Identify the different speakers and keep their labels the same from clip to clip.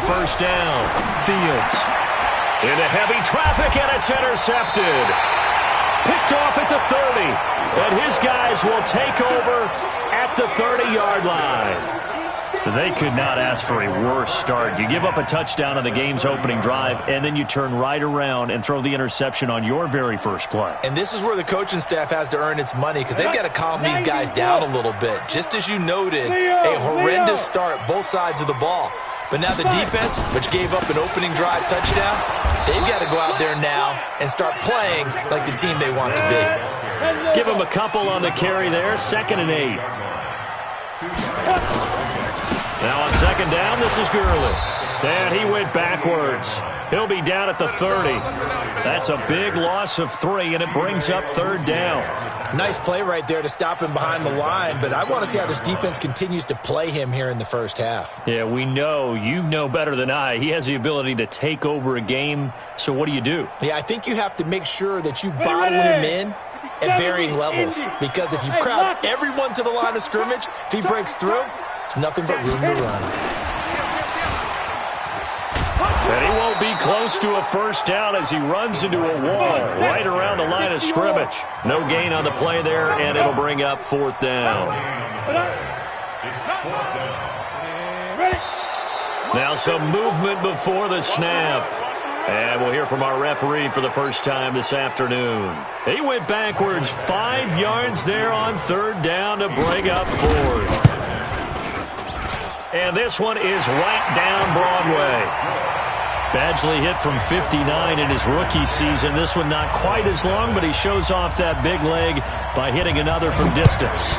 Speaker 1: first down. Fields into heavy traffic, and it's intercepted. Picked off at the 30. And his guys will take over at the 30-yard line. They could not ask for a worse start. You give up a touchdown on the game's opening drive, and then you turn right around and throw the interception on your very first play.
Speaker 2: And this is where the coaching staff has to earn its money, because they've got to calm these guys down a little bit. Just as you noted, a horrendous start, both sides of the ball. But now the defense, which gave up an opening drive touchdown, they've got to go out there now and start playing like the team they want to be.
Speaker 1: Give them a couple on the carry there, 2nd and 8. Now on 2nd down, this is Gurley. And he went backwards. He'll be down at the 30. That's a big loss of 3, and it brings up 3rd down.
Speaker 2: Nice play right there to stop him behind the line, but I want to see how this defense continues to play him here in the first half.
Speaker 1: Yeah, we know. You know better than I. He has the ability to take over a game, so what do you do?
Speaker 2: Yeah, I think you have to make sure that you bottle him in at varying levels, because if you crowd everyone to the line of scrimmage, if he breaks through, it's nothing but room to run.
Speaker 1: And he won't be close to a first down as he runs into a wall right around the line of scrimmage. No gain on the play there, and it'll bring up 4th down. Now some movement before the snap. And we'll hear from our referee for the first time this afternoon. He went backwards 5 yards there on 3rd down to bring up 4th. And this one is right down Broadway. Badgley hit from 59 in his rookie season. This one not quite as long, but he shows off that big leg by hitting another from distance.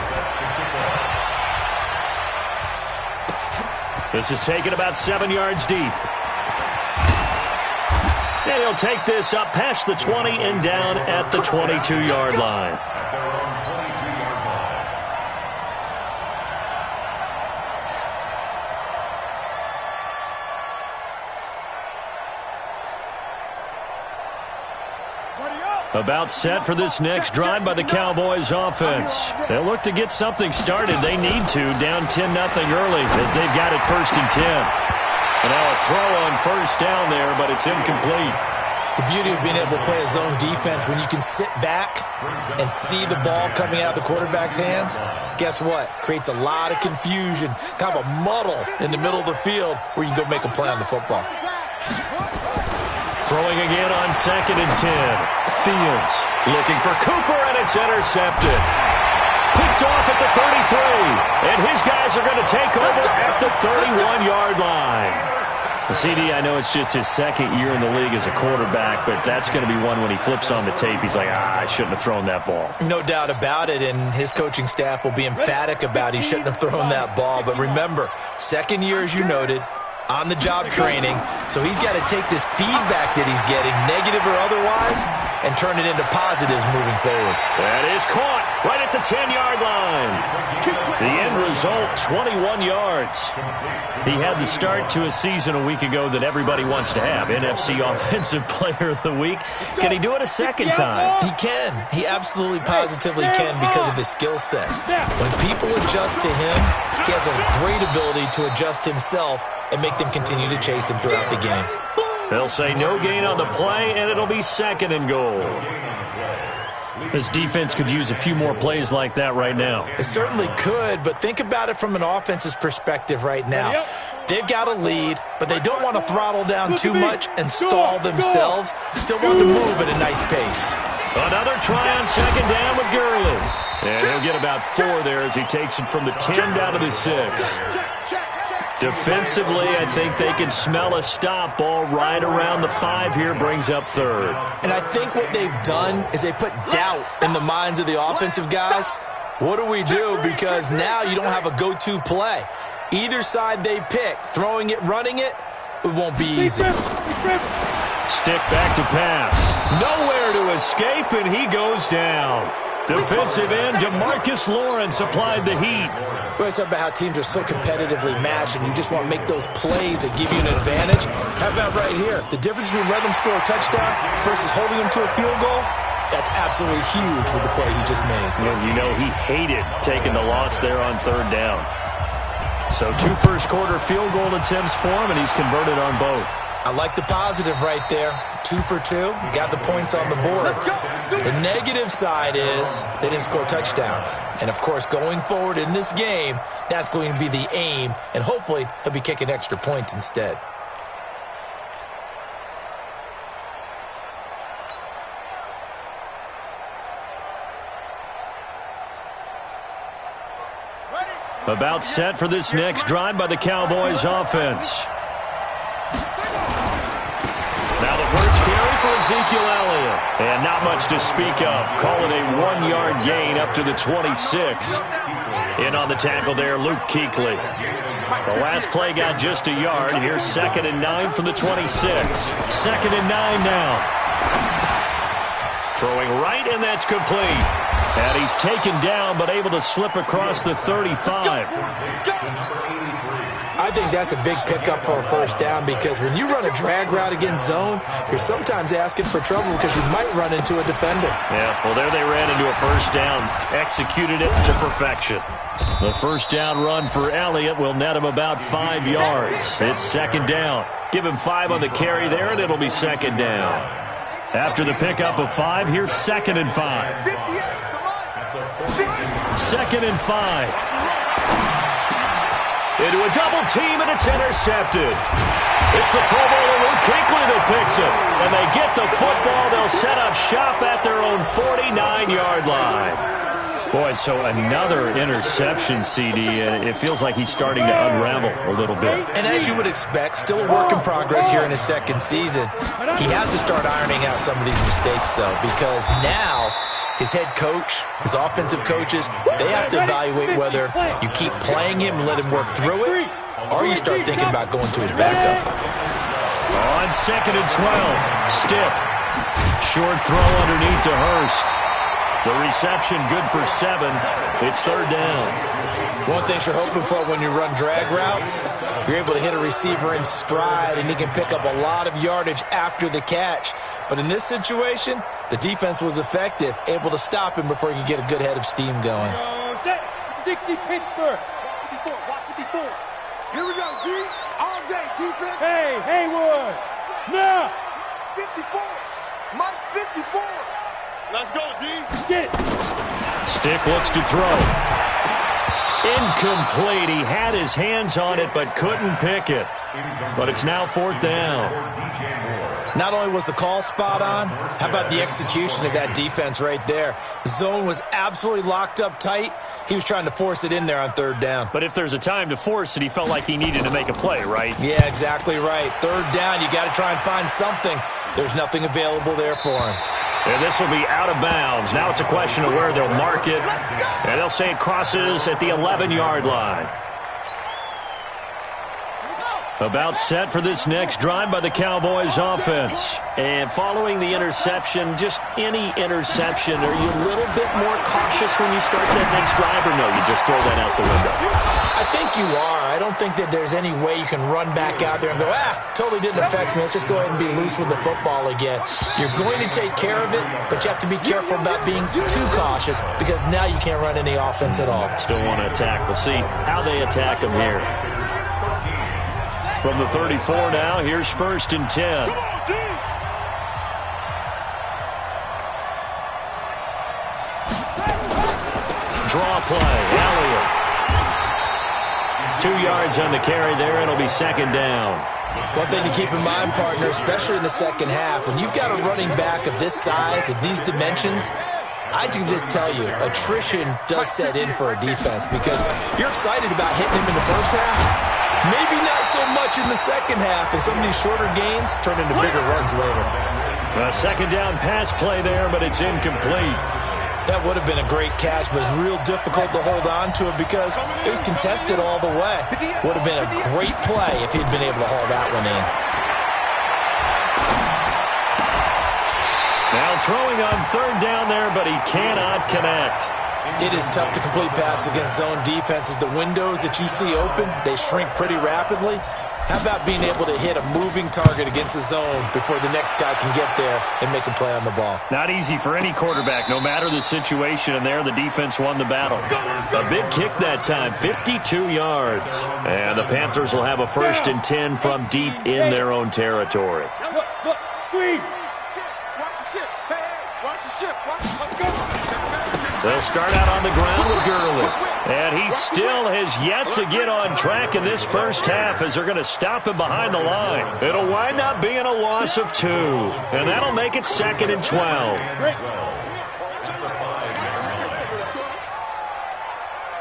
Speaker 1: This is taken about 7 yards deep. And he'll take this up past the 20 and down at the 22-yard line. About set for this next drive by the Cowboys offense. They'll look to get something started. They need to, down 10-0 early as they've got it 1st and 10. And now a throw on 1st down there, but it's incomplete.
Speaker 2: The beauty of being able to play a zone defense, when you can sit back and see the ball coming out of the quarterback's hands, guess what? Creates a lot of confusion, kind of a muddle in the middle of the field where you can go make a play on the football.
Speaker 1: Throwing again on 2nd and 10. Fields looking for Cooper, and it's intercepted. Picked off at the 33, and his guys are going to take over at the 31-yard line. CD, I know it's just his 2nd year in the league as a quarterback, but that's going to be one when he flips on the tape. He's like, I shouldn't have thrown that ball.
Speaker 2: No doubt about it, and his coaching staff will be emphatic about he shouldn't have thrown that ball. But remember, 2nd year, as you noted, on-the-job training, so he's got to take this feedback that he's getting, negative or otherwise, and turn it into positives moving forward.
Speaker 1: That is caught right at the 10-yard line. The end result, 21 yards. He had the start to a season a week ago that everybody wants to have, NFC Offensive Player of the Week. Can he do it a second time?
Speaker 2: He can. He absolutely positively can because of his skill set. When people adjust to him, he has a great ability to adjust himself and make them continue to chase him throughout the game.
Speaker 1: They'll say no gain on the play, and it'll be 2nd and goal. This defense could use a few more plays like that right now.
Speaker 2: It certainly could, but think about it from an offense's perspective right now. They've got a lead, but they don't want to throttle down too much and stall themselves. Still want to move at a nice pace.
Speaker 1: Another try on 2nd down with Gurley. And he'll get about 4 there as he takes it from the 10 down to the 6. Defensively, I think they can smell a stop ball right around the 5 here, brings up 3rd.
Speaker 2: And I think what they've done is they put doubt in the minds of the offensive guys. What do we do? Because now you don't have a go-to play. Either side they pick, throwing it, running it, it won't be easy.
Speaker 1: Stick back to pass. Nowhere to escape, and he goes down. Defensive end DeMarcus Lawrence applied the heat.
Speaker 2: Well, it's about how teams are so competitively matched, and you just want to make those plays that give you an advantage. How about right here? The difference between letting them score a touchdown versus holding them to a field goal, that's absolutely huge with the play he just made.
Speaker 1: And you know he hated taking the loss there on 3rd down. So 2 first-quarter field goal attempts for him, and he's converted on both.
Speaker 2: I like the positive right there. 2 for 2. Got the points on the board. The negative side is they didn't score touchdowns. And, of course, going forward in this game, that's going to be the aim. And hopefully he'll be kicking extra points instead.
Speaker 1: About set for this next drive by the Cowboys offense. Now the first carry for Ezekiel Elliott. And not much to speak of. Call it a 1-yard gain up to the 26. In on the tackle there, Luke Kuechly. The last play got just a yard. Here's 2nd and 9 from the 26. 2nd and 9 now. Throwing right, and that's complete. And he's taken down, but able to slip across the 35.
Speaker 2: I think that's a big pickup for a first down because when you run a drag route against zone, you're sometimes asking for trouble because you might run into a defender.
Speaker 1: Yeah, well, there they ran into a first down. Executed it to perfection. The first down run for Elliott will net him about 5 yards. It's 2nd down. Give him 5 on the carry there, and it'll be 2nd down. After the pickup of 5, here's 2nd and 5. 2nd and 5. Into a double team, and it's intercepted. It's the Pro Bowler Luke Kuechly that picks it. And they get the football. They'll set up shop at their own 49-yard line. Boy, so another interception, CD, and it feels like he's starting to unravel a little bit.
Speaker 2: And as you would expect, still a work in progress here in his 2nd season. He has to start ironing out some of these mistakes, though, because now his head coach, his offensive coaches, they have to evaluate whether you keep playing him and let him work through it, or you start thinking about going to his backup.
Speaker 1: On 2nd and 12, Stick. Short throw underneath to Hurst. The reception good for 7. It's 3rd down.
Speaker 2: One thing you're hoping for when you run drag routes, you're able to hit a receiver in stride, and he can pick up a lot of yardage after the catch. But in this situation, the defense was effective, able to stop him before he could get a good head of steam going.
Speaker 3: 60 Pittsburgh. 54, block 54. Here we go, D. All day, defense. Hey, Haywood. Now. 54. Mike 54. Let's go, D. Get.
Speaker 1: Stick looks to throw. Incomplete. He had his hands on it but couldn't pick it. But it's now 4th down.
Speaker 2: Not only was the call spot on, how about the execution of that defense right there? The zone was absolutely locked up tight. He was trying to force it in there on 3rd down.
Speaker 1: But if there's a time to force it, he felt like he needed to make a play, right?
Speaker 2: Yeah, exactly right. 3rd down, you got to try and find something. There's nothing available there for him.
Speaker 1: And this will be out of bounds. Now it's a question of where they'll mark it. And they'll say it crosses at the 11-yard line. About set for this next drive by the Cowboys offense. And following the interception, just any interception, are you a little bit more cautious when you start that next drive, or no, you just throw that out the window?
Speaker 2: I think you are. I don't think that there's any way you can run back out there and go, totally didn't affect me. Let's just go ahead and be loose with the football again. You're going to take care of it, but you have to be careful about being too cautious because now you can't run any offense at all.
Speaker 1: Still want to attack. We'll see how they attack them here. From the 34 now, here's 1st and 10. Draw play, Elliott. 2 yards on the carry there, it'll be 2nd down.
Speaker 2: One thing to keep in mind, partner, especially in the second half, when you've got a running back of this size, of these dimensions, I can just tell you, attrition does set in for a defense because you're excited about hitting him in the first half. Maybe not so much in the second half, and some of these shorter gains turn into bigger runs later.
Speaker 1: A 2nd down pass play there, but it's incomplete.
Speaker 2: That would have been a great catch, but it's real difficult to hold on to it because it was contested all the way. Would have been a great play if he'd been able to haul that one in.
Speaker 1: Now throwing on 3rd down there, but he cannot connect.
Speaker 2: It is tough to complete passes against zone defenses. The windows that you see open, they shrink pretty rapidly. How about being able to hit a moving target against his zone before the next guy can get there and make a play on the ball?
Speaker 1: Not easy for any quarterback, no matter the situation, and there the defense won the battle. A big kick that time, 52 yards. And the Panthers will have a 1st and 10 from deep in their own territory.
Speaker 3: Look, squeeze. Watch the ship. Hey, watch the ship. Let's go.
Speaker 1: They'll start out on the ground with Gurley. And he still has yet to get on track in this first half as they're going to stop him behind the line. It'll wind up being a loss of 2. And that'll make it 2nd and 12.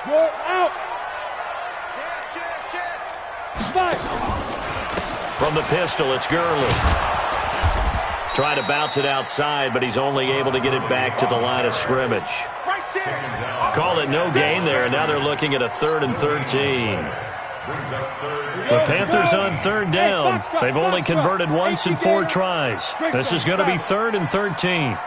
Speaker 3: You're out.
Speaker 1: From the pistol, it's Gurley. Trying to bounce it outside, but he's only able to get it back to the line of scrimmage. Call it no gain there. Now they're looking at a 3rd and 13. The Panthers on 3rd down. They've only converted once in 4 tries. This is going to be 3rd and 13.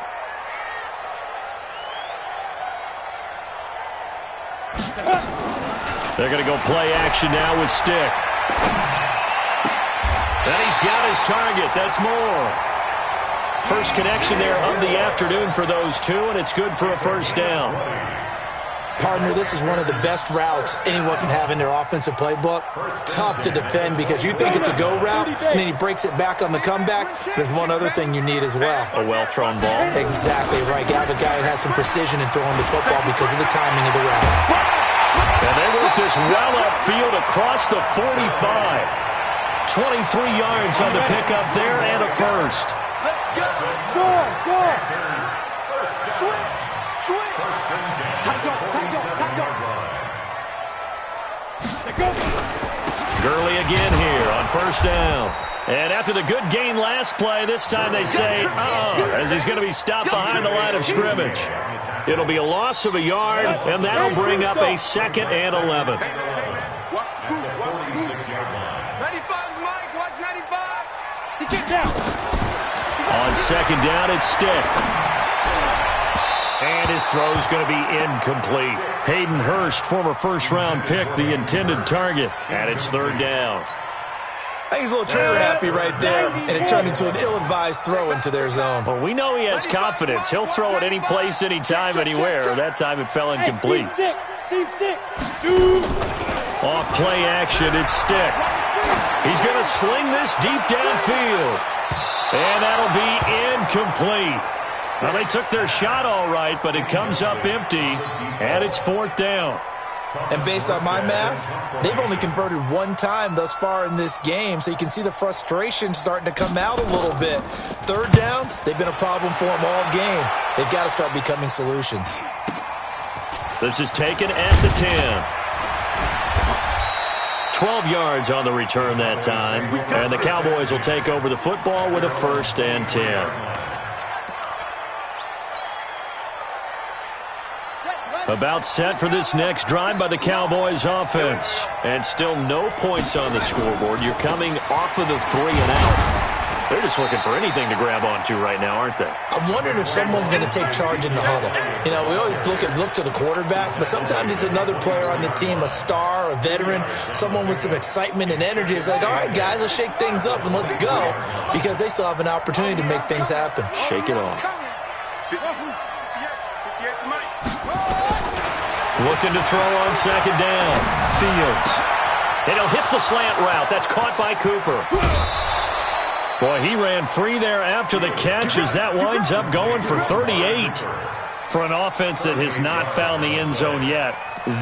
Speaker 1: They're going to go play action now with Stick. And he's got his target. That's Moore. First connection there of the afternoon for those two, and it's good for a 1st down.
Speaker 2: Partner, this is one of the best routes anyone can have in their offensive playbook. Tough to defend because you think it's a go route, and then he breaks it back on the comeback. There's one other thing you need as well.
Speaker 1: A well-thrown ball.
Speaker 2: Exactly right. You have a guy who has some precision in throwing the football because of the timing of the route.
Speaker 1: And they work this well upfield across the 45. 23 yards on the pickup there and a 1st.
Speaker 3: Go. Switch.
Speaker 1: Gurley again here on 1st down. And after the good gain last play, this time they say, as he's going to be stopped behind the line of scrimmage. It'll be a loss of a yard, and that'll bring up a 2nd and 11.
Speaker 3: 95, Mike. Watch 95. He gets down.
Speaker 1: On 2nd down, it's Stick. And his throw's going to be incomplete. Hayden Hurst, former 1st-round pick, the intended target. And it's 3rd down.
Speaker 2: I think he's a little trigger happy right there, and it turned into an ill-advised throw into their zone.
Speaker 1: Well, we know he has confidence. He'll throw it any place, anytime, anywhere. That time it fell incomplete. Off play action, it's Stick. He's going to sling this deep downfield. And that'll be incomplete. Well, they took their shot all right, but it comes up empty, and it's 4th down.
Speaker 2: And based on my math, they've only converted 1 time thus far in this game, so you can see the frustration starting to come out a little bit. 3rd downs, they've been a problem for them all game. They've got to start becoming solutions.
Speaker 1: This is taken at the 10. 12 yards on the return that time, and the Cowboys will take over the football with a 1st and 10. About set for this next drive by the Cowboys offense. And still no points on the scoreboard. You're coming off of the 3 and out. They're just looking for anything to grab onto right now, aren't they?
Speaker 2: I'm wondering if someone's going to take charge in the huddle. You know, we always look to the quarterback, but sometimes it's another player on the team, a star, a veteran, someone with some excitement and energy. It's like, all right, guys, let's shake things up and let's go, because they still have an opportunity to make things happen.
Speaker 1: Shake it off. Looking to throw on 2nd down. Fields. And he'll hit the slant route. That's caught by Cooper. Boy, he ran free there after the catch as that winds up going for 38. For an offense that has not found the end zone yet,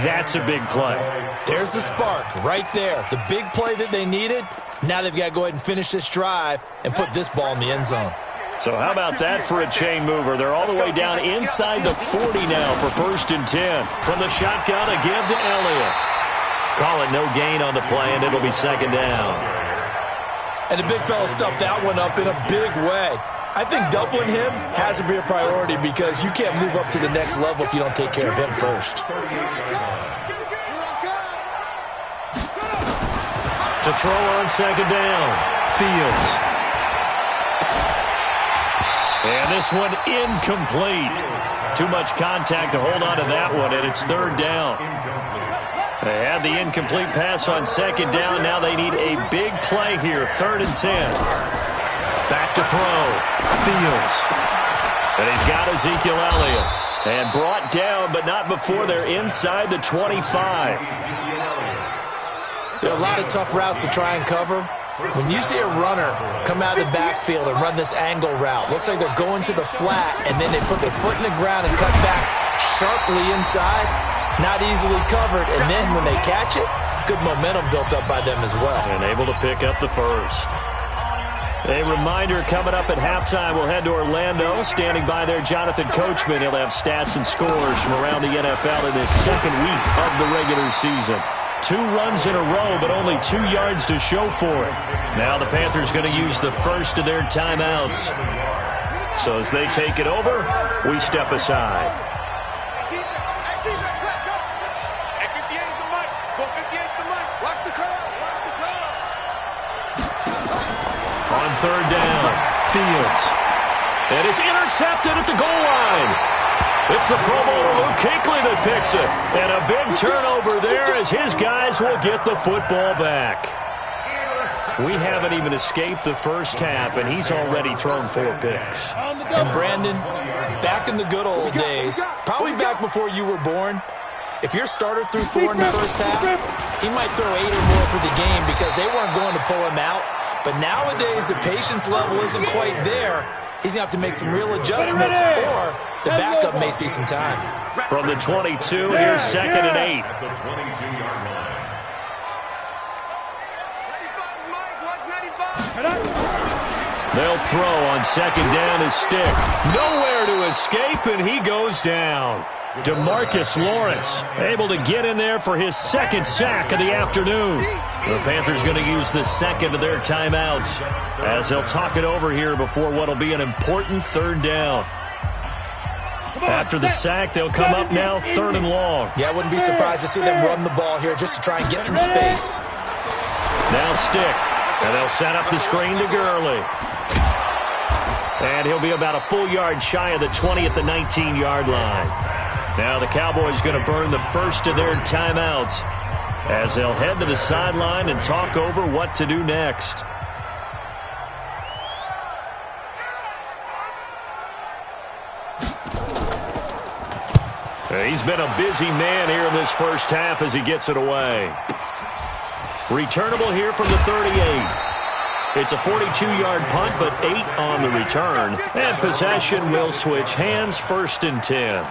Speaker 1: that's a big play.
Speaker 2: There's the spark right there. The big play that they needed. Now they've got to go ahead and finish this drive and put this ball in the end zone.
Speaker 1: So how about that for a chain mover? They're all the way down inside the 40 now for 1st and 10. From the shotgun, a give to Elliott. Call it no gain on the play, and it'll be 2nd down.
Speaker 2: And the big fella stuffed that one up in a big way. I think doubling him has to be a priority because you can't move up to the next level if you don't take care of him first.
Speaker 1: To throw on 2nd down, Fields. And this one incomplete. Too much contact to hold on to that one, and it's 3rd down. They had the incomplete pass on second down. Now they need a big play here. 3rd and 10. Back to throw. Fields. And he's got Ezekiel Elliott. And brought down, but not before they're inside the 25.
Speaker 2: There are a lot of tough routes to try and cover. When you see a runner come out of the backfield and run this angle route, looks like they're going to the flat, and then they put their foot in the ground and cut back sharply inside. Not easily covered, and then when they catch it, good momentum built up by them as well.
Speaker 1: And able to pick up the first. A reminder coming up at halftime, we'll head to Orlando. Standing by there, Jonathan Coachman. He'll have stats and scores from around the NFL in this second week of the regular season. 2 runs in a row, but only 2 yards to show for it. Now the Panthers going to use the first of their timeouts. So as they take it over, we step aside. On 3rd down, Fields. And it's intercepted at the goal line. It's the Pro Bowler Luke Kuechly that picks it. And a big turnover there as his guys will get the football back. We haven't even escaped the first half, and he's already thrown 4 picks.
Speaker 2: And Brandon, back in the good old days, probably back before you were born, if your starter threw 4 in the first half, he might throw 8 or more for the game because they weren't going to pull him out. But nowadays, the patience level isn't quite there. He's going to have to make some real adjustments, or the backup may see some time.
Speaker 1: From the 22, here's 2nd and 8. They'll throw on 2nd down his stick. Nowhere to escape, and he goes down. DeMarcus Lawrence able to get in there for his 2nd sack of the afternoon. The Panthers going to use the 2nd of their timeouts as they'll talk it over here before what will be an important 3rd down. After the sack, they'll come up now 3rd and long.
Speaker 2: Yeah, I wouldn't be surprised to see them run the ball here just to try and get some space.
Speaker 1: Now stick, and they'll set up the screen to Gurley. And he'll be about a full yard shy of the 20 at the 19-yard line. Now the Cowboys going to burn the first of their timeouts as they'll head to the sideline and talk over what to do next. He's been a busy man here in this first half as he gets it away. Returnable here from the 38. It's a 42-yard punt, but 8 on the return. And possession will switch hands, 1st and 10.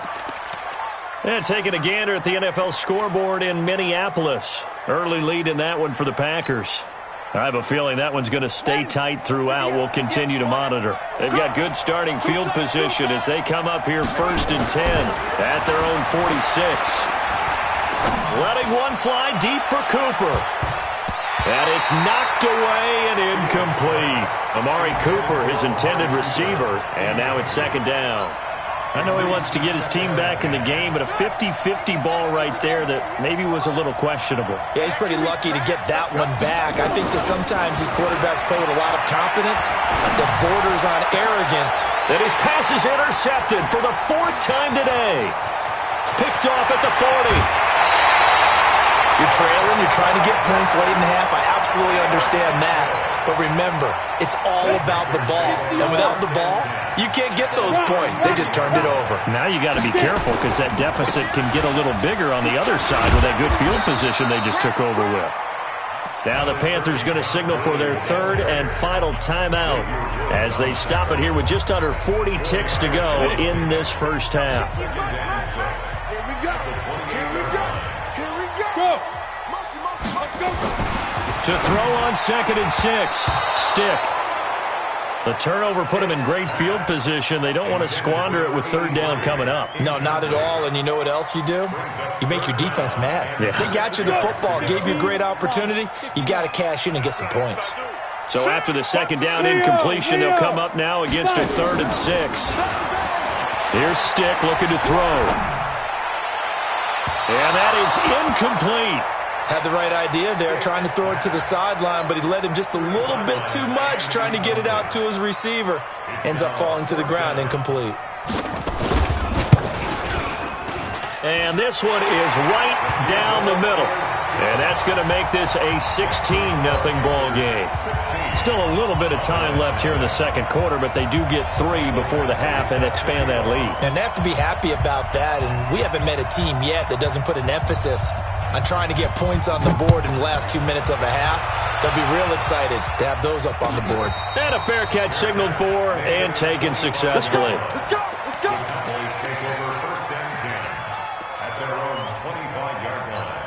Speaker 1: And taking a gander at the NFL scoreboard in Minneapolis. Early lead in that one for the Packers. I have a feeling that one's going to stay tight throughout. We'll continue to monitor. They've got good starting field position as they come up here 1st and 10 at their own 46. Letting one fly deep for Cooper. And it's knocked away and incomplete. Amari Cooper, his intended receiver, and now it's 2nd down. I know he wants to get his team back in the game, but a 50-50 ball right there that maybe was a little questionable.
Speaker 2: Yeah, he's pretty lucky to get that one back. I think that sometimes these quarterbacks play with a lot of confidence that borders on arrogance.
Speaker 1: And his pass is intercepted for the 4th time today. Picked off at the 40.
Speaker 2: You're trailing, you're trying to get points late in the half. I absolutely understand that. But remember, it's all about the ball. And without the ball, you can't get those points. They just turned it over.
Speaker 1: Now you got to be careful because that deficit can get a little bigger on the other side with that good field position they just took over with. Now the Panthers going to signal for their 3rd and final timeout as they stop it here with just under 40 ticks to go in this first half.
Speaker 3: Here we go. Here we go. Here we go. Go. Let's go.
Speaker 1: To throw on 2nd and 6. Stick. The turnover put him in great field position. They don't want to squander it with 3rd down coming up.
Speaker 2: No, not at all. And you know what else you do? You make your defense mad.
Speaker 1: Yeah.
Speaker 2: They got you the football, gave you a great opportunity. You got to cash in and get some points.
Speaker 1: So after the 2nd down incompletion, they'll come up now against a 3rd and 6. Here's Stick looking to throw. And that is incomplete.
Speaker 2: Had the right idea there, trying to throw it to the sideline, but he led him just a little bit too much, trying to get it out to his receiver. Ends up falling to the ground, incomplete.
Speaker 1: And this one is right down the middle. And that's going to make this a 16-0 ball game. Still a little bit of time left here in the second quarter, but they do get 3 before the half and expand that lead.
Speaker 2: And they have to be happy about that. And we haven't met a team yet that doesn't put an emphasis on trying to get points on the board in the last 2 minutes of a half. They'll be real excited to have those up on the board.
Speaker 1: And a fair catch signaled for and taken successfully.
Speaker 3: Let's go. Let's go.
Speaker 4: Cowboys take over first and 10 at their own 25-yard line.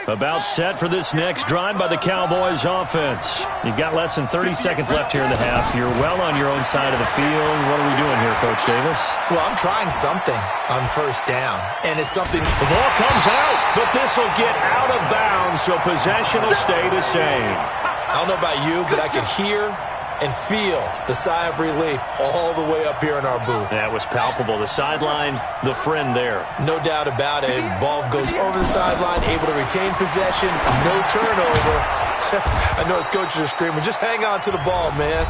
Speaker 1: About set for this next drive by the Cowboys offense. You've got less than 30 seconds left here in the half. You're well on your own side of the field. What are we doing here, Coach Davis?
Speaker 2: Well, I'm trying something on first down, and it's something.
Speaker 1: The ball comes out, but this will get out of bounds, so possession will stay the same.
Speaker 2: I don't know about you, but I could hear and feel the sigh of relief all the way up here in our booth.
Speaker 1: That was palpable. The sideline, the friend there.
Speaker 2: No doubt about it. Ball goes over the sideline, able to retain possession, no turnover. I know his coaches are screaming, just hang on to the ball, man.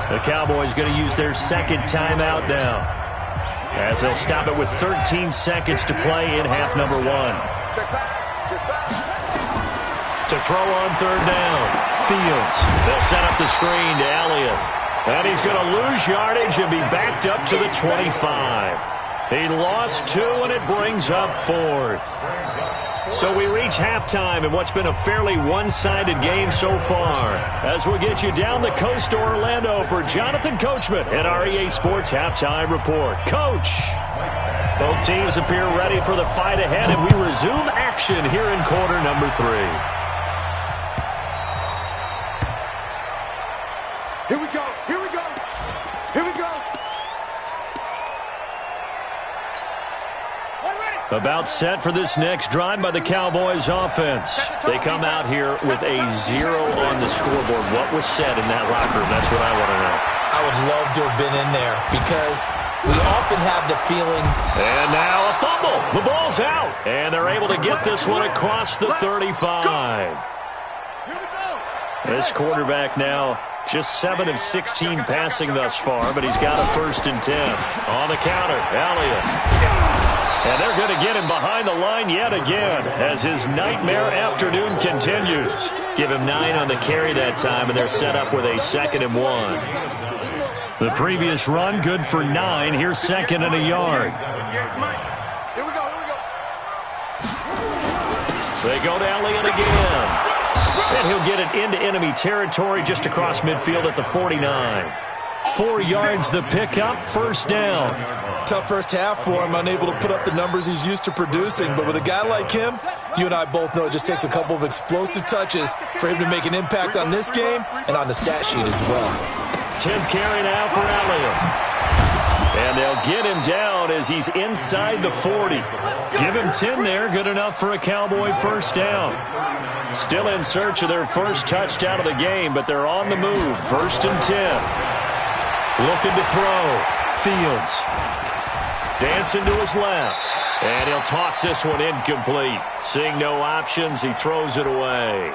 Speaker 1: The Cowboys going to use their second timeout now, as they'll stop it with 13 seconds to play in half number 1. To throw on third down. Fields. They'll set up the screen to Elliott. And he's going to lose yardage and be backed up to the 25. He lost 2, and it brings up 4th. So we reach halftime in what's been a fairly one-sided game so far. As we'll get you down the coast to Orlando for Jonathan Coachman at our EA Sports Halftime Report. Coach! Both teams appear ready for the fight ahead, and we resume action here in quarter number 3.
Speaker 3: Here we go. Here we go. Here we go.
Speaker 1: About set for this next drive by the Cowboys offense. They come out here with a 0 on the scoreboard. What was said in that locker room? That's what I want to know.
Speaker 2: I would love to have been in there because we often have the feeling.
Speaker 1: And now a fumble. The ball's out. And they're able to get this one across the 35. This quarterback now just 7 of 16 passing thus far, but he's got a 1st and 10. On the counter, Elliott. And they're going to get him behind the line yet again as his nightmare afternoon continues. Give him 9 on the carry that time, and they're set up with a 2nd and 1. The previous run, good for 9. Here's 2nd and a yard.
Speaker 3: Here we go. Here we go.
Speaker 1: They go to Elliott again. And he'll get it into enemy territory just across midfield at the 49. 4 yards the pickup, 1st down.
Speaker 2: Tough first half for him, unable to put up the numbers he's used to producing. But with a guy like him, you and I both know it just takes a couple of explosive touches for him to make an impact on this game and on the stat sheet as well.
Speaker 1: 10th carry now for Elliott. And they'll get him down as he's inside the 40. Give him 10 there, good enough for a Cowboy 1st down. Still in search of their first touchdown of the game, but they're on the move. 1st and 10. Looking to throw. Fields. Dancing to his left. And he'll toss this one incomplete. Seeing no options, he throws it away.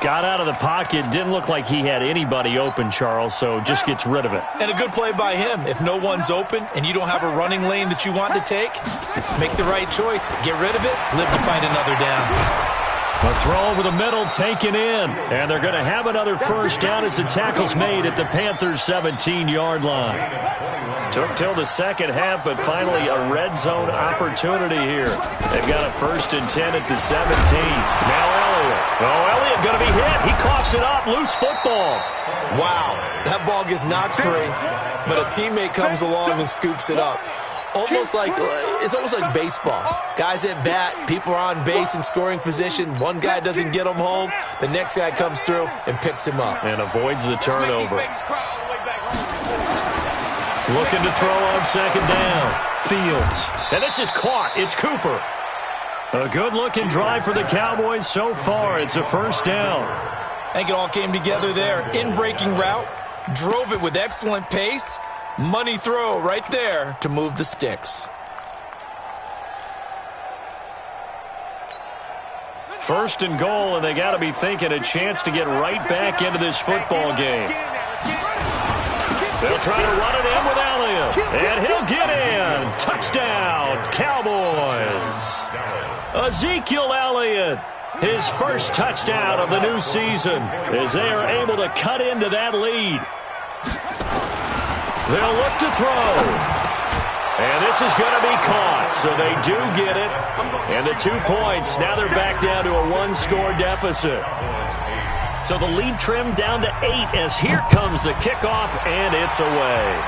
Speaker 1: Got out of the pocket. Didn't look like he had anybody open, Charles, so just gets rid of it.
Speaker 2: And a good play by him. If no one's open and you don't have a running lane that you want to take, make the right choice. Get rid of it. Live to find another down.
Speaker 1: A throw over the middle taken in. And they're going to have another 1st down as the tackle's made at the Panthers' 17-yard line. Took till the second half, but finally a red zone opportunity here. They've got a 1st and 10 at the 17. Now Elliott. Oh, Elliott going to be hit. He coughs it up. Loose football.
Speaker 2: Wow. That ball gets knocked free, but a teammate comes along and scoops it up. It's almost like baseball. Guys at bat, people are on base in scoring position. One guy doesn't get him home. The next guy comes through and picks him up.
Speaker 1: And avoids the turnover. Looking to throw on 2nd down. Fields. And this is caught. It's Cooper. A good-looking drive for the Cowboys so far. It's a 1st down.
Speaker 2: I think it all came together there. In-breaking route. Drove it with excellent pace. Money throw right there to move the sticks.
Speaker 1: 1st and goal, and they got to be thinking a chance to get right back into this football game. They'll try to run it in with Elliott. And he'll get in. Touchdown, Cowboys. Ezekiel Elliott, his first touchdown of the new season, as they are able to cut into that lead. They'll look to throw. And this is going to be caught, so they do get it. And the 2 points, now they're back down to a 1-score deficit. So the lead trimmed down to 8 as here comes the kickoff, and it's away.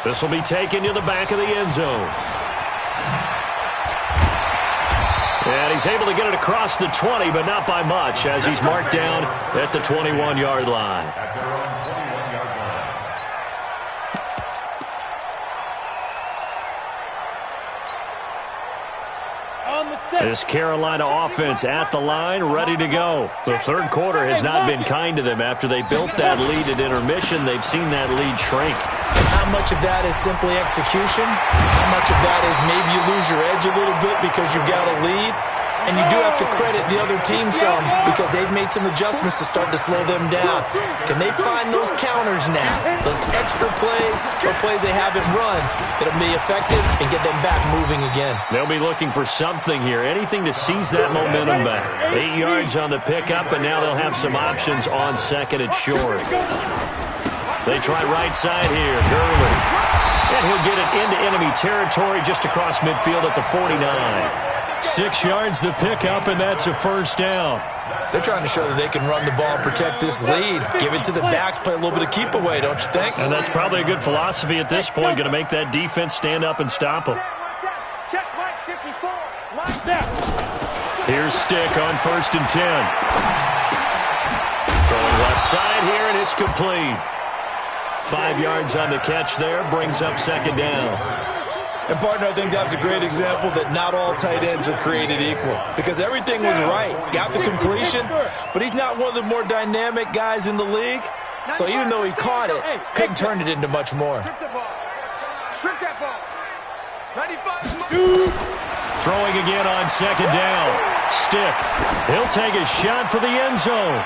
Speaker 1: This will be taken to the back of the end zone. And he's able to get it across the 20, but not by much, as he's marked down at the 21-yard line. This Carolina offense at the line, ready to go. The third quarter has not been kind to them. After they built that lead at intermission, they've seen that lead shrink.
Speaker 2: How much of that is simply execution? How much of that is maybe you lose your edge a little bit because you've got a lead? And you do have to credit the other team some because they've made some adjustments to start to slow them down. Can they find those counters now, those extra plays or plays they haven't run that'll be effective and get them back moving again?
Speaker 1: They'll be looking for something here, anything to seize that momentum back. 8 yards on the pickup, and now they'll have some options on second and short. They try right side here, Gurley. And he'll get it into enemy territory just across midfield at the 49. 6 yards the pickup, and that's a first down.
Speaker 2: They're trying to show that they can run the ball and protect this lead. Give it to the backs, play a little bit of keep away, don't you think?
Speaker 1: And that's probably a good philosophy at this point, going to make that defense stand up and stop them. Here's Stick on 1st and 10. Throwing left side here, and it's complete. 5 yards on the catch there, brings up second down.
Speaker 2: And, partner, I think that's a great example that not all tight ends are created equal because everything was right. Got the completion, but he's not one of the more dynamic guys in the league. So even though he caught it, couldn't turn it into much more.
Speaker 3: Strip that ball. 95.
Speaker 1: Throwing again on second down. Stick. He'll take a shot for the end zone.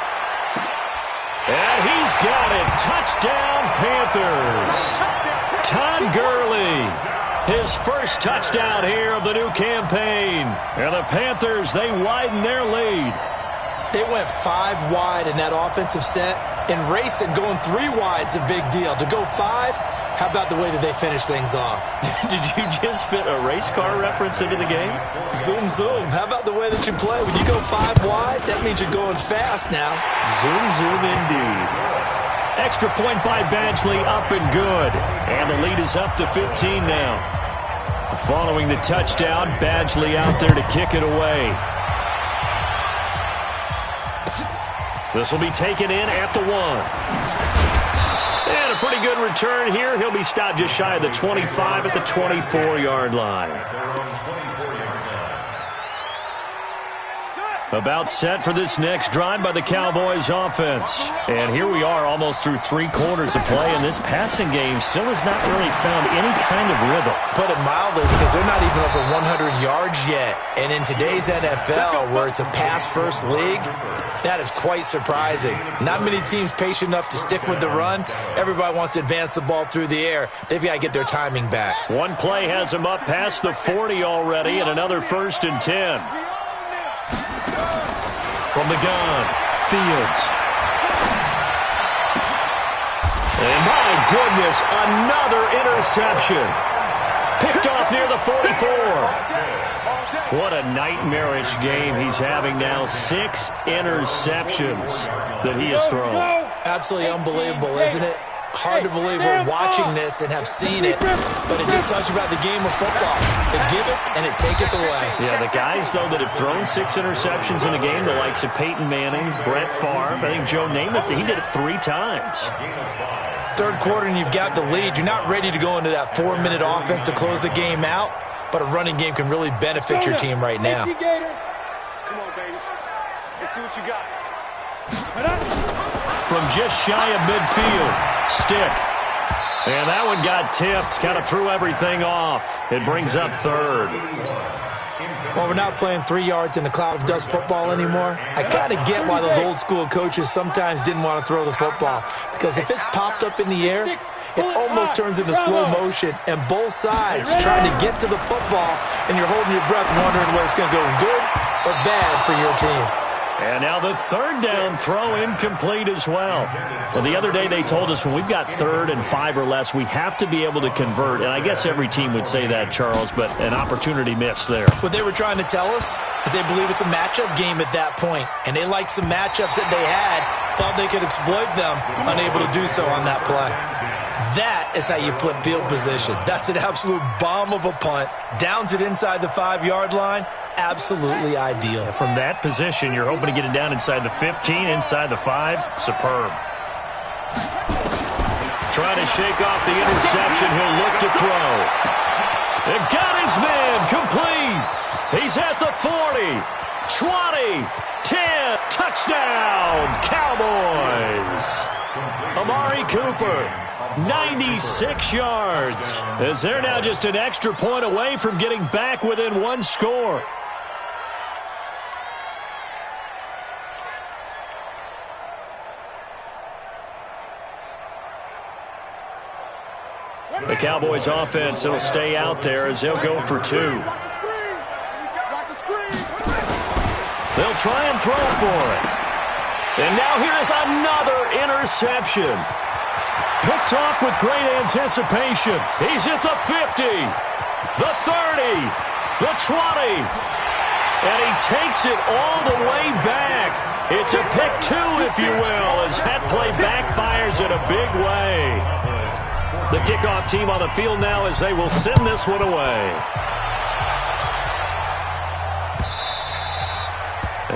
Speaker 1: And he's got it. Touchdown, Panthers. Todd Gurley. His first touchdown here of the new campaign. And the Panthers, they widen their lead.
Speaker 2: They went 5 wide in that offensive set. And racing, going 3 wide's a big deal. To go 5, how about the way that they finish things off?
Speaker 1: Did you just fit a race car reference into the game?
Speaker 2: Zoom, zoom. How about the way that you play? When you go 5 wide, that means you're going fast now.
Speaker 1: Zoom, zoom indeed. Extra point by Badgley, up and good. And the lead is up to 15 now. Following the touchdown, Badgley out there to kick it away. This will be taken in at the 1. And a pretty good return here. He'll be stopped just shy of the 25 at the 24-yard line. About set for this next drive by the Cowboys offense. And here we are almost through 3 quarters of play, and this passing game still has not really found any kind of rhythm.
Speaker 2: Put it mildly, because they're not even over 100 yards yet. And in today's NFL, where it's a pass-first league, that is quite surprising. Not many teams patient enough to stick with the run. Everybody wants to advance the ball through the air. They've got to get their timing back.
Speaker 1: One play has them up past the 40 already, and another 1st and 10. From the gun, Fields. And my goodness, another interception. Picked off near the 44. What a nightmarish game he's having now. 6 interceptions that he has thrown.
Speaker 2: Absolutely unbelievable, isn't it? Hard to believe we're watching this and have seen it, but it just tells you about the game of football. It giveth and it taketh away.
Speaker 1: Yeah, the guys, though, that have thrown 6 interceptions in a game, the likes of Peyton Manning, Brett Favre, I think Joe Namath, he did it 3 times.
Speaker 2: Third quarter and you've got the lead. You're not ready to go into that 4-minute offense to close the game out, but a running game can really benefit your team right now.
Speaker 3: Come on, baby. Let's see what you got.
Speaker 1: From just shy of midfield, Stick. And that one got tipped, kind of threw everything off. It brings up 3rd.
Speaker 2: Well, we're not playing 3 yards in a cloud of dust football anymore. I kind of get why those old school coaches sometimes didn't want to throw the football, because if it's popped up in the air, it almost turns into slow motion, and both sides trying to get to the football, and you're holding your breath wondering whether it's going to go good or bad for your team.
Speaker 1: And now the third down throw incomplete as well. Well, the other day they told us when we've got 3rd and 5 or less, we have to be able to convert. And I guess every team would say that, Charles, but an opportunity missed there.
Speaker 2: What they were trying to tell us is they believe it's a matchup game at that point. And they liked some matchups that they had, thought they could exploit them, unable to do so on that play. That is how you flip field position. That's an absolute bomb of a punt. Downs it inside the 5-yard line. Absolutely ideal.
Speaker 1: From that position, you're hoping to get it down inside the 15, inside the 5. Superb. Trying to shake off the interception. He'll look to throw. It got his man complete. He's at the 40, 20, 10. Touchdown, Cowboys. Amari Cooper, 96 yards. As they're now just an extra point away from getting back within 1 score. The Cowboys offense will stay out there as they'll go for 2. They'll try and throw for it. And now here is another interception. Picked off with great anticipation. He's at the 50, the 30, the 20. And he takes it all the way back. It's a pick 2, if you will, as that play backfires in a big way. The kickoff team on the field now as they will send this one away.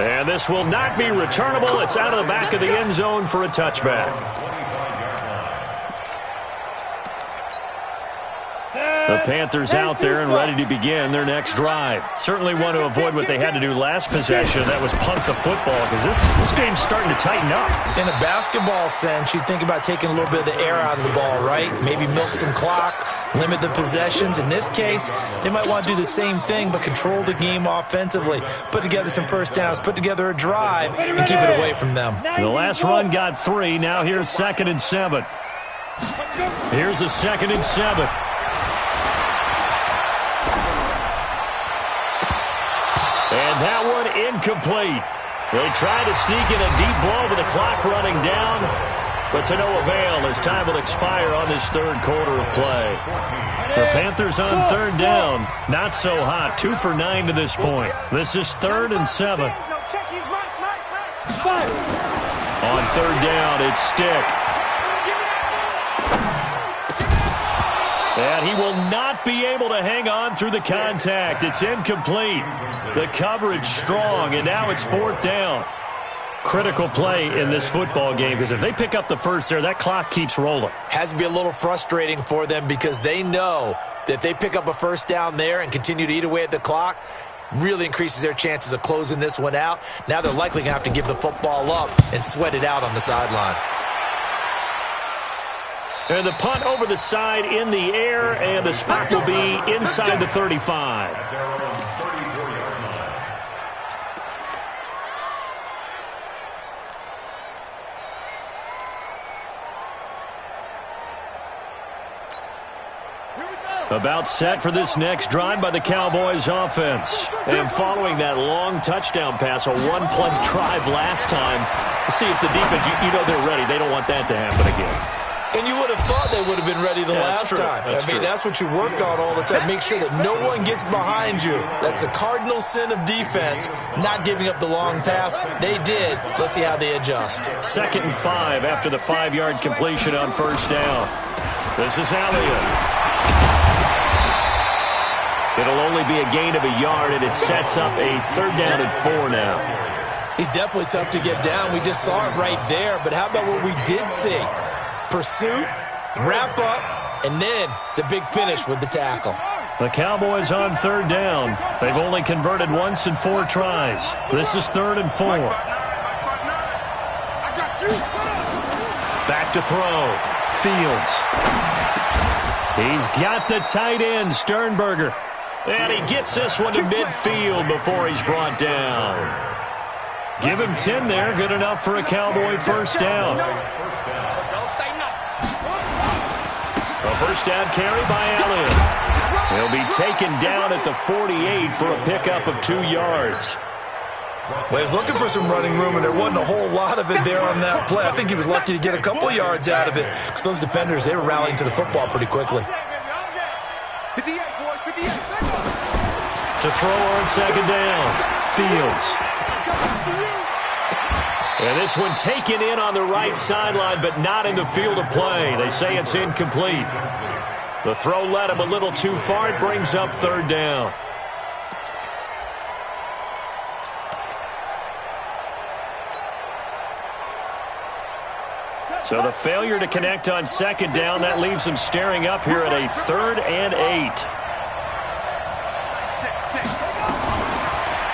Speaker 1: And this will not be returnable. It's out of the back of the end zone for a touchback. The Panthers out there and ready to begin their next drive. Certainly want to avoid what they had to do last possession. That was punt the football, because this game's starting to tighten up.
Speaker 2: In a basketball sense, you think about taking a little bit of the air out of the ball, right? Maybe milk some clock, limit the possessions. In this case, they might want to do the same thing, but control the game offensively. Put together some first downs, put together a drive, and keep it away from them.
Speaker 1: The last run got 3. Now here's 2nd and 7. Here's a 2nd and 7. And that one incomplete. They tried to sneak in a deep ball with the clock running down, but to no avail as time will expire on this 3rd quarter of play. The Panthers on 3rd down. Not so hot. 2 for 9 to this point. This is 3rd and 7. On 3rd down, it's Stick. And he will not be able to hang on through the contact. It's incomplete. The coverage strong, and now it's 4th down. Critical play in this football game, because if they pick up the first there, that clock keeps rolling.
Speaker 2: Has to be a little frustrating for them, because they know that if they pick up a first down there and continue to eat away at the clock, really increases their chances of closing this one out. Now they're likely going to have to give the football up and sweat it out on the sideline.
Speaker 1: And the punt over the side in the air, and the spot will be inside the 35. About set for this next drive by the Cowboys offense. And following that long touchdown pass, a one-play drive last time, see if the defense, you know they're ready. They don't want that to happen again.
Speaker 2: And you would have thought they would have been ready the last time. That's what you work on all the time. Make sure that no one gets behind you. That's the cardinal sin of defense, not giving up the long pass. They did. Let's see how they adjust.
Speaker 1: 2nd and 5 after the 5-yard completion on 1st down. This is Elliott. It'll only be a gain of a yard, and it sets up a 3rd down and 4 now.
Speaker 2: He's definitely tough to get down. We just saw it right there. But how about what we did see? Pursuit, wrap up, and then the big finish with the tackle.
Speaker 1: The Cowboys on 3rd down. They've only converted once in 4 tries. This is 3rd and 4. Back to throw. Fields. He's got the tight end, Sternberger. And he gets this one to midfield before he's brought down. Give him 10 there. Good enough for a Cowboy first down. A first down carry by Elliott. He'll be taken down at the 48 for a pickup of 2 yards.
Speaker 2: Well, he was looking for some running room, and there wasn't a whole lot of it there on that play. I think he was lucky to get a couple yards out of it because those defenders, they were rallying to the football pretty quickly.
Speaker 1: To throw on second down, Fields. And this one taken in on the right sideline, but not in the field of play. They say it's incomplete. The throw led him a little too far. It brings up third down. So the failure to connect on second down, that leaves him staring up here at a 3rd and 8.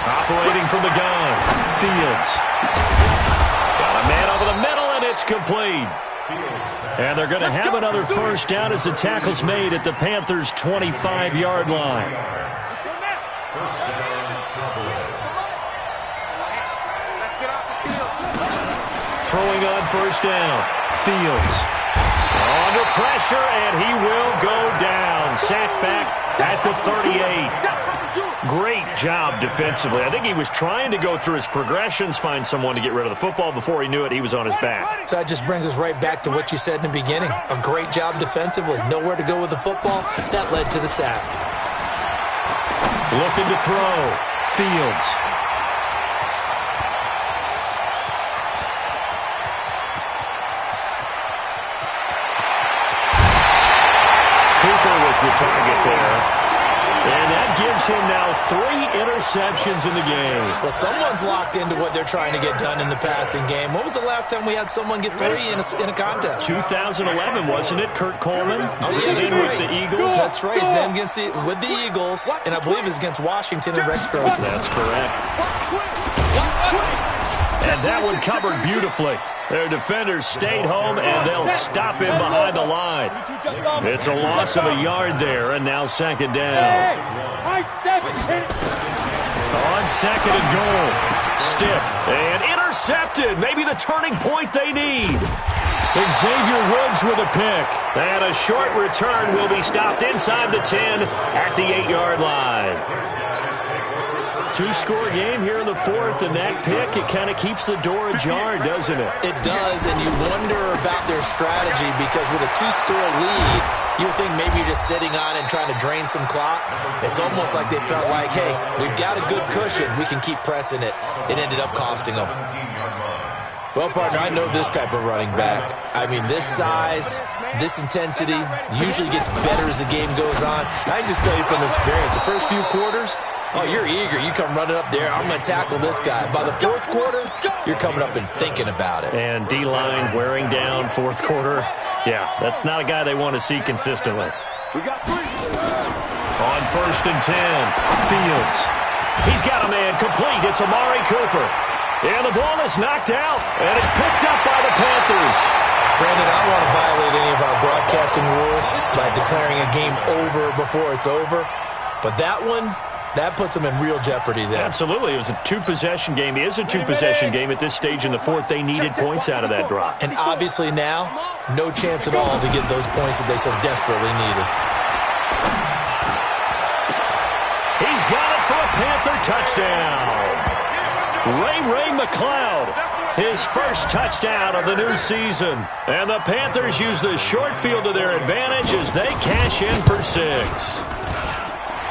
Speaker 1: Operating from the gun, Fields. Got a man over the middle, and it's complete. And they're going to have another first down as the tackle's made at the Panthers' 25-yard line. Throwing on first down, Fields. Under pressure, and he will go down. Sacked back at the 38. Great job defensively. I think he was trying to go through his progressions, find someone to get rid of the football. Before he knew it, he was on his back.
Speaker 2: So that just brings us right back to what you said in the beginning. A great job defensively. Nowhere to go with the football. That led to the sack.
Speaker 1: Looking to throw. Fields. Cooper was the target there. And that gives him now 3 interceptions in the game.
Speaker 2: Well, someone's locked into what they're trying to get done in the passing game. When was the last time we had someone get 3 in a contest?
Speaker 1: 2011, wasn't it? Kurt Coleman?
Speaker 2: Oh, yeah, that's right.
Speaker 1: With the Eagles?
Speaker 2: That's right. It's them with the Eagles, and I believe it's against Washington and Rex Grossman.
Speaker 1: That's correct. And that one covered beautifully. Their defenders stayed home, and they'll stop him behind the line. It's a loss of a yard there, and now second down. On second and goal. Stiff and intercepted. Maybe the turning point they need. Xavier Woods with a pick. And a short return will be stopped inside the 10 at the 8-yard line. 2-score game here in the 4th, and that pick, it kind of keeps the door ajar, doesn't it?
Speaker 2: It does, and you wonder about their strategy because with a 2-score lead, you would think maybe you're just sitting on and trying to drain some clock. It's almost like they felt like, hey, we've got a good cushion. We can keep pressing it. It ended up costing them. Well, partner, I know this type of running back. I mean, this size, this intensity usually gets better as the game goes on. I can just tell you from experience, the first few quarters, oh, you're eager. You come running up there. I'm going to tackle this guy. By the 4th quarter, you're coming up and thinking about it.
Speaker 1: And D-line wearing down 4th quarter. Yeah, that's not a guy they want to see consistently.
Speaker 3: We got 3.
Speaker 1: On 1st and 10, Fields. He's got a man complete. It's Amari Cooper. And the ball is knocked out, and it's picked up by the Panthers.
Speaker 2: Brandon, I don't want to violate any of our broadcasting rules by declaring a game over before it's over. But that one, that puts them in real jeopardy there.
Speaker 1: Absolutely. It was a 2-possession game. It is a 2-possession game at this stage in the 4th. They needed points out of that drop.
Speaker 2: And obviously now, no chance at all to get those points that they so desperately needed.
Speaker 1: He's got it for a Panther touchdown. Ray McLeod, his first touchdown of the new season. And the Panthers use the short field to their advantage as they cash in for 6.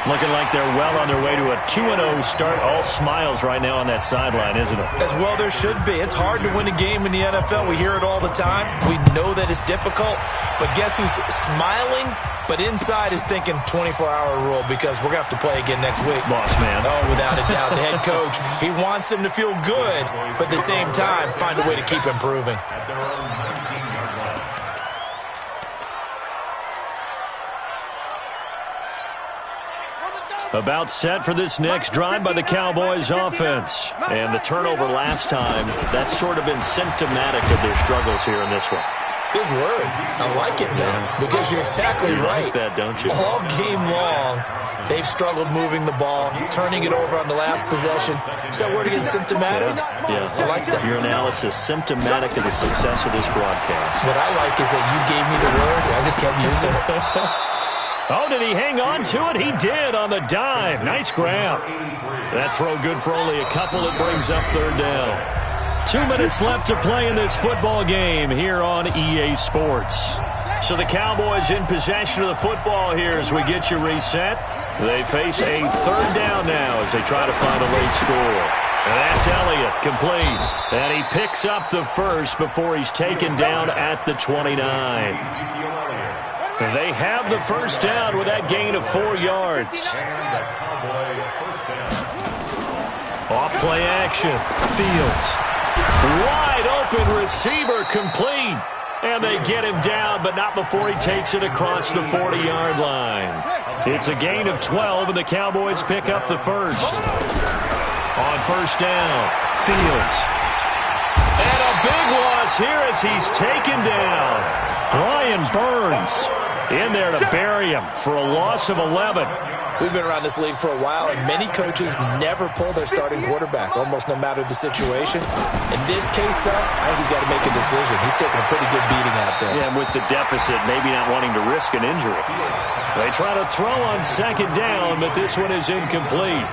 Speaker 1: Looking like they're well on their way to a 2-0 start. All smiles right now on that sideline, isn't it?
Speaker 2: As well there should be. It's hard to win a game in the NFL. We hear it all the time. We know that it's difficult. But guess who's smiling? But inside is thinking 24-hour rule because we're going to have to play again next week.
Speaker 1: Boss man.
Speaker 2: Oh, without a doubt. The head coach, he wants them to feel good, but at the same time, find a way to keep improving.
Speaker 1: About set for this next drive by the Cowboys offense. And the turnover last time, that's sort of been symptomatic of their struggles here in this one.
Speaker 2: Big word. I like it, though, because you're exactly right.
Speaker 1: Like that, don't you?
Speaker 2: All game long, they've struggled moving the ball, turning it over on the last possession. Is that word again, symptomatic?
Speaker 1: Yeah.
Speaker 2: I like that.
Speaker 1: Your analysis, symptomatic of the success of this broadcast.
Speaker 2: What I like is that you gave me the word, and I just kept using it.
Speaker 1: Oh, did he hang on to it? He did on the dive. Nice grab. That throw good for only a couple. It brings up third down. 2 minutes left to play in this football game here on EA Sports. So the Cowboys in possession of the football here as we get you reset. They face a third down now as they try to find a late score. And that's Elliott, complete. And he picks up the first before he's taken down at the 29. They have the first down with that gain of 4 yards. Off play action. Fields. Wide open receiver, complete. And they get him down, but not before he takes it across the 40-yard line. It's a gain of 12, and the Cowboys pick up the first. On first down, Fields. And a big loss here as he's taken down. Brian Burns in there to bury him for a loss of 11.
Speaker 2: We've been around this league for a while, and many coaches never pull their starting quarterback, almost no matter the situation. In this case, though, I think he's got to make a decision. He's taking a pretty good beating out there.
Speaker 1: Yeah, and with the deficit, maybe not wanting to risk an injury. They try to throw on second down, but this one is incomplete.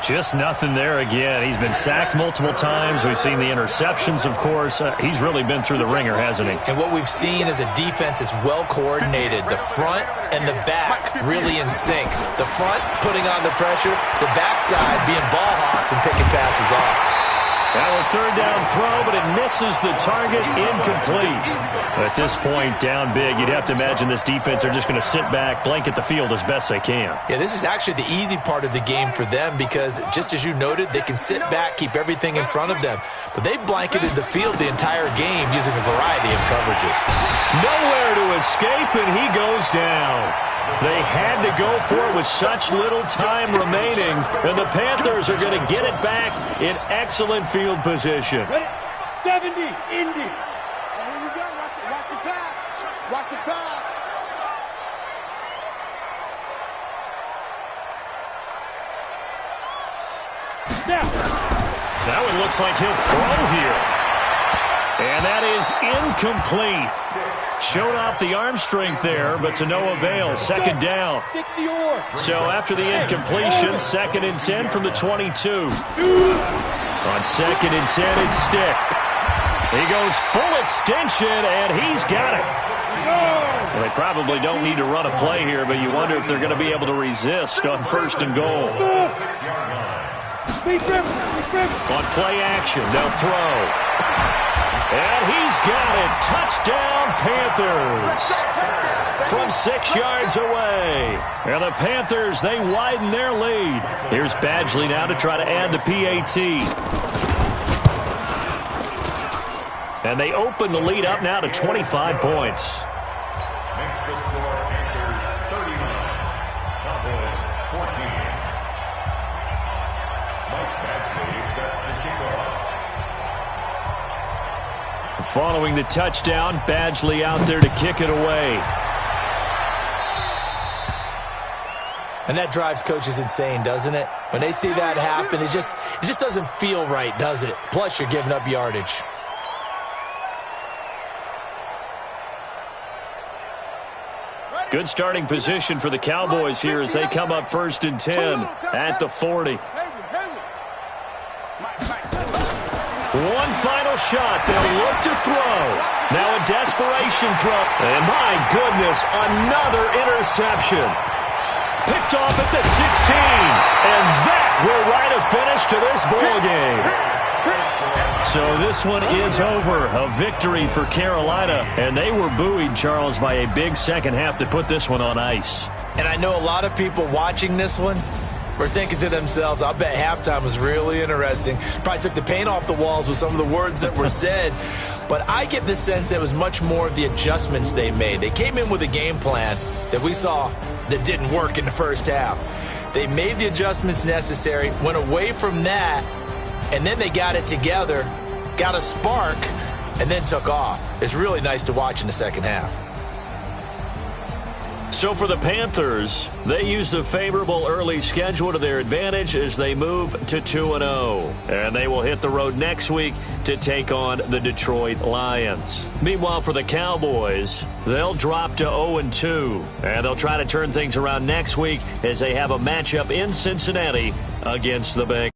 Speaker 1: Just nothing there again. He's been sacked multiple times. We've seen the interceptions, of course. He's really been through the ringer, hasn't he?
Speaker 2: And what we've seen is a defense that's well coordinated. The front and the back really in sync. The front putting on the pressure, the backside being ball hawks and picking passes off.
Speaker 1: Now a third down throw, but it misses the target, incomplete. At this point, down big, you'd have to imagine this defense are just going to sit back, blanket the field as best they can.
Speaker 2: Yeah, this is actually the easy part of the game for them because, just as you noted, they can sit back, keep everything in front of them. But they've blanketed the field the entire game using a variety of coverages.
Speaker 1: Nowhere to escape, and he goes down. They had to go for it with such little time remaining, and the Panthers are going to get it back in excellent field position.
Speaker 3: Ready? 70, Indy. Here we go. Watch the pass. Watch the pass.
Speaker 1: Now it looks like he'll throw here. And that is incomplete. Showed off the arm strength there, but to no avail. Second down. So after the incompletion, 2nd and 10 from the 22. On 2nd and 10, it's Stick. He goes full extension, and he's got it. Well, they probably don't need to run a play here, but you wonder if they're going to be able to resist on 1st and goal. On play action, they'll throw. And he's got it. Touchdown, Panthers. From 6 yards away. And the Panthers, they widen their lead. Here's Badgley now to try to add the PAT. And they open the lead up now to 25 points.
Speaker 4: Makes the score Panthers 39, Cowboys 14. Mike Badgley sets the kickoff.
Speaker 1: Following the touchdown, Badgley out there to kick it away.
Speaker 2: And that drives coaches insane, doesn't it? When they see that happen, it just doesn't feel right, does it? Plus, you're giving up yardage.
Speaker 1: Good starting position for the Cowboys here as they come up 1st and 10 at the 40. One final shot. They'll look to throw. Now a desperation throw. And my goodness, another interception. Picked off at the 16. And that will write a finish to this ball game. So this one is over. A victory for Carolina. And they were buoyed, Charles, by a big second half to put this one on ice.
Speaker 2: And I know a lot of people watching this one were thinking to themselves, I bet halftime was really interesting. Probably took the paint off the walls with some of the words that were said. But I get the sense that it was much more of the adjustments they made. They came in with a game plan that we saw that didn't work in the first half. They made the adjustments necessary, went away from that, and then they got it together, got a spark, and then took off. It's really nice to watch in the second half.
Speaker 1: So for the Panthers, they used a favorable early schedule to their advantage as they move to 2-0. And they will hit the road next week to take on the Detroit Lions. Meanwhile, for the Cowboys, they'll drop to 0-2. And they'll try to turn things around next week as they have a matchup in Cincinnati against the Bengals.